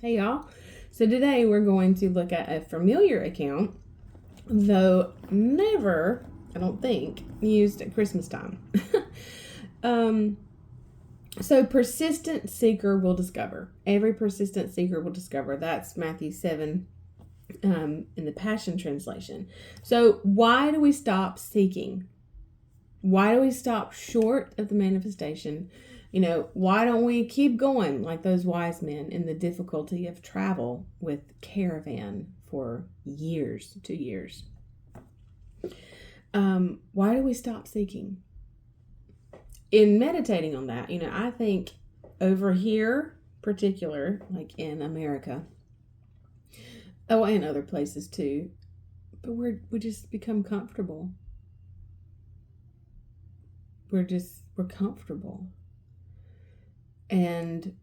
Hey y'all. So today we're going to look at a familiar account, though never, I don't think, used at Christmas time. So persistent seeker will discover. Every persistent seeker will discover. That's Matthew 7 in the Passion Translation. So why do we stop seeking? Why do we stop short of the manifestation? Why don't we keep going like those wise men in the difficulty of travel with caravan for years, 2 years? Why do we stop seeking? In meditating on that, I think over here, particular, like in America, and other places too, but we just become comfortable. We're comfortable. And,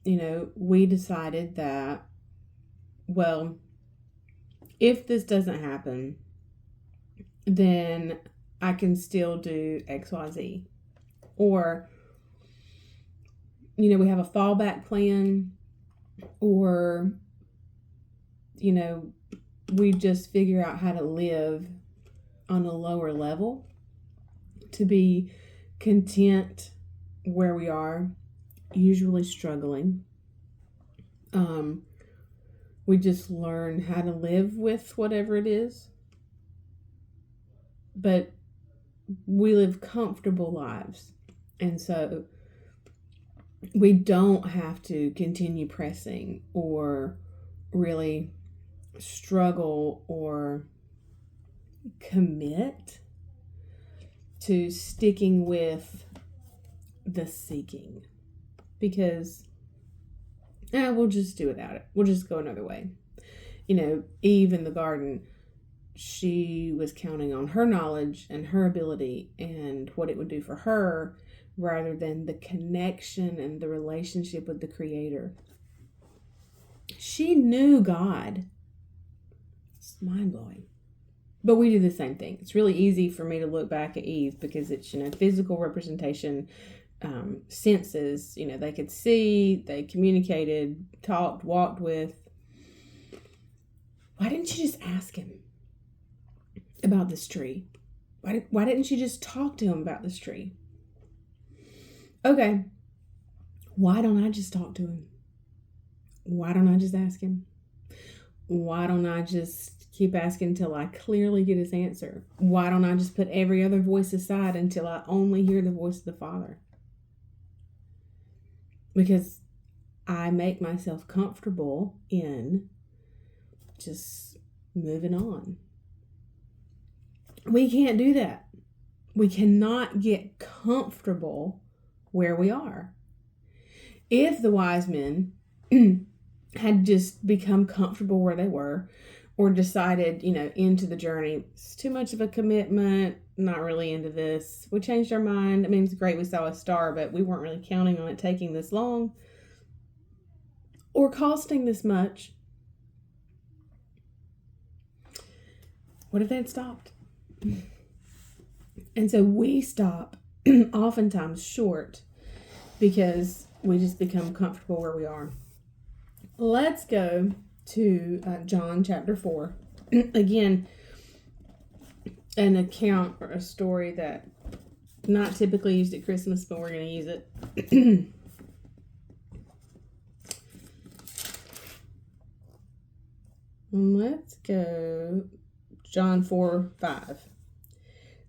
we decided that, well, if this doesn't happen, then I can still do XYZ. Or, we have a fallback plan, or, we just figure out how to live on a lower level to be content where we are, usually struggling. We just learn how to live with whatever it is. But we live comfortable lives. And so we don't have to continue pressing or really struggle or commit to sticking with the seeking, because we'll just do without it. We'll just go another way. Eve in the garden, she was counting on her knowledge and her ability and what it would do for her, rather than the connection and the relationship with the Creator. She knew God. It's mind-blowing. But we do the same thing. It's really easy for me to look back at Eve because it's, physical representation, senses. They could see, they communicated, talked, walked with. Why didn't you just ask him about this tree? Why didn't you just talk to him about this tree? Okay, why don't I just talk to him? Why don't I just ask him? Why don't I just keep asking until I clearly get his answer? Why don't I just put every other voice aside until I only hear the voice of the Father? Because I make myself comfortable in just moving on. We can't do that. We cannot get comfortable where we are. If the wise men had just become comfortable where they were, or decided, into the journey, it's too much of a commitment, not really into this, we changed our mind. I mean, it's great we saw a star, but we weren't really counting on it taking this long or costing this much. What if they had stopped? And so we stop oftentimes short because we just become comfortable where we are. Let's go to John chapter 4. Again, an account or a story that not typically used at Christmas, but we're going to use it. Let's go John 4:5.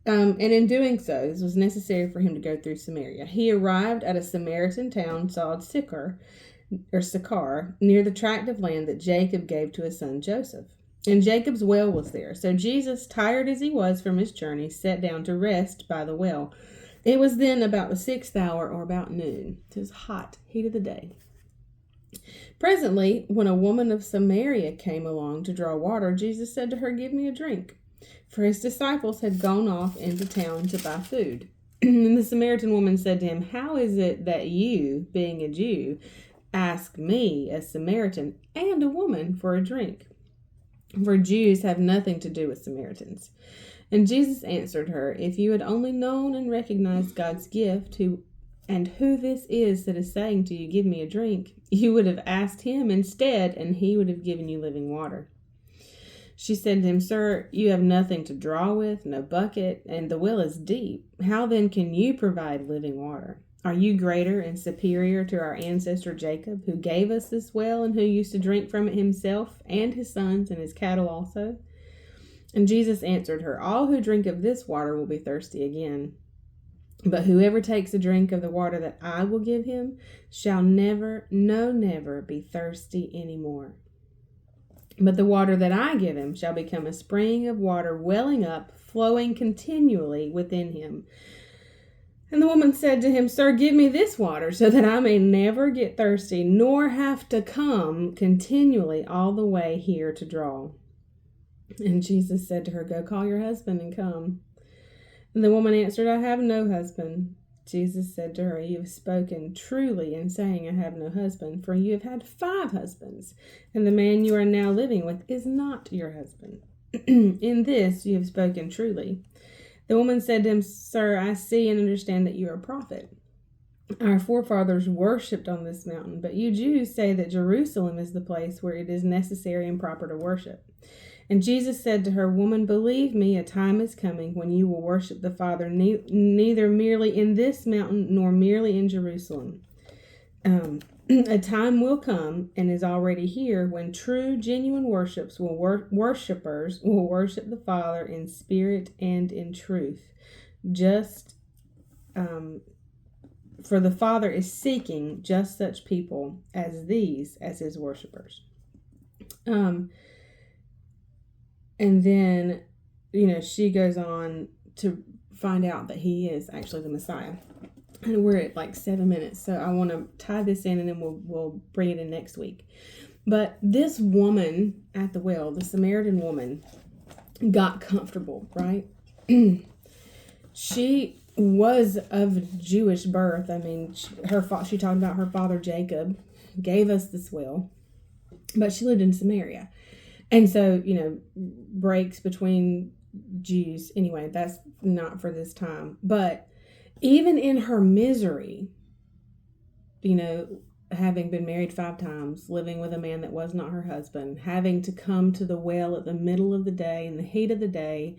And in doing so, this was necessary for him to go through Samaria. He arrived at a Samaritan town called Sychar, near the tract of land that Jacob gave to his son Joseph. And Jacob's well was there. So Jesus, tired as he was from his journey, sat down to rest by the well. It was then about the 6th hour, or about noon. It was hot, heat of the day. Presently, when a woman of Samaria came along to draw water, Jesus said to her, "Give me a drink." For his disciples had gone off into town to buy food. And the Samaritan woman said to him, "How is it that you, being a Jew, ask me, a Samaritan, and a woman, for a drink? For Jews have nothing to do with Samaritans." And Jesus answered her, "If you had only known and recognized God's gift, and who this is that is saying to you, 'Give me a drink,' you would have asked him instead, and he would have given you living water." She said to him, "Sir, you have nothing to draw with, no bucket, and the well is deep. How then can you provide living water? Are you greater and superior to our ancestor Jacob, who gave us this well and who used to drink from it himself and his sons and his cattle also?" And Jesus answered her, "All who drink of this water will be thirsty again. But whoever takes a drink of the water that I will give him shall never, no, never be thirsty any more. But the water that I give him shall become a spring of water welling up, flowing continually within him." And the woman said to him, "Sir, give me this water so that I may never get thirsty, nor have to come continually all the way here to draw." And Jesus said to her, "Go call your husband and come." And the woman answered, "I have no husband." Jesus said to her, "You have spoken truly in saying, 'I have no husband,' for you have had 5 husbands, and the man you are now living with is not your husband. In this you have spoken truly." The woman said to him, "Sir, I see and understand that you are a prophet. Our forefathers worshipped on this mountain, but you Jews say that Jerusalem is the place where it is necessary and proper to worship." And Jesus said to her, "Woman, believe me, a time is coming when you will worship the Father neither merely in this mountain nor merely in Jerusalem. A time will come, and is already here, when true, genuine worshippers will worship the Father in spirit and in truth. For the Father is seeking just such people as these as his worshipers." And then, she goes on to find out that he is actually the Messiah. And we're at like 7 minutes, so I want to tie this in, and then we'll bring it in next week. But this woman at the well, the Samaritan woman, got comfortable, right? She was of Jewish birth. I mean, she talked about her father Jacob gave us this well, but she lived in Samaria. And so, breaks between Jews. Anyway, that's not for this time. But even in her misery, having been married 5 times, living with a man that was not her husband, having to come to the well at the middle of the day, in the heat of the day,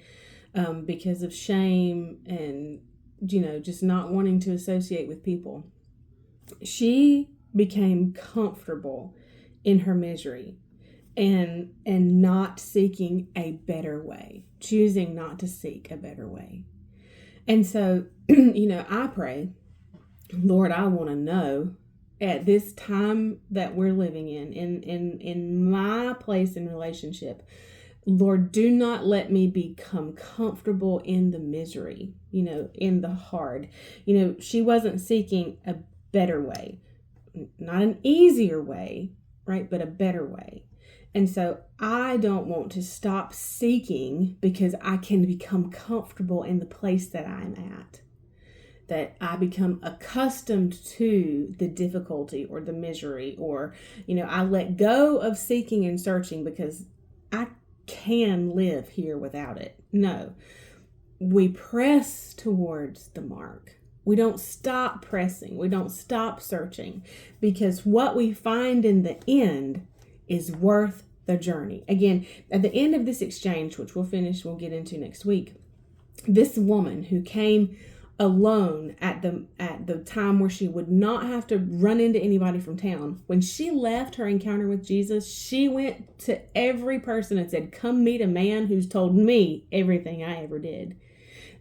because of shame and, just not wanting to associate with people, she became comfortable in her misery. And not seeking a better way, choosing not to seek a better way. And so, I pray, Lord, I want to know at this time that we're living in my place in relationship, Lord, do not let me become comfortable in the misery, in the hard. She wasn't seeking a better way, not an easier way, right? But a better way. And so I don't want to stop seeking because I can become comfortable in the place that I'm at. That I become accustomed to the difficulty or the misery, or, I let go of seeking and searching because I can live here without it. No, we press towards the mark. We don't stop pressing. We don't stop searching, because what we find in the end is worth the journey. Again, at the end of this exchange, which we'll get into next week, this woman who came alone at the time where she would not have to run into anybody from town, when she left her encounter with Jesus, she went to every person and said, "Come meet a man who's told me everything I ever did."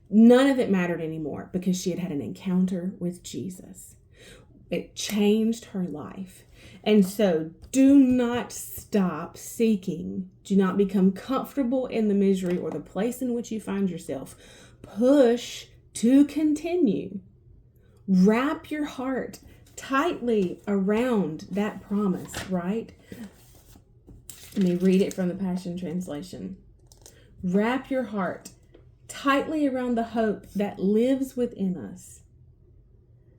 None of it mattered anymore because she had an encounter with Jesus. It changed her life. And so do not stop seeking. Do not become comfortable in the misery or the place in which you find yourself. Push to continue. Wrap your heart tightly around that promise, right? Let me read it from the Passion Translation. Wrap your heart tightly around the hope that lives within us,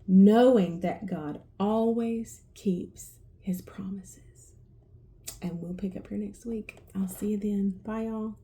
knowing that God always keeps his promises. And we'll pick up here next week. I'll see you then. Bye, y'all.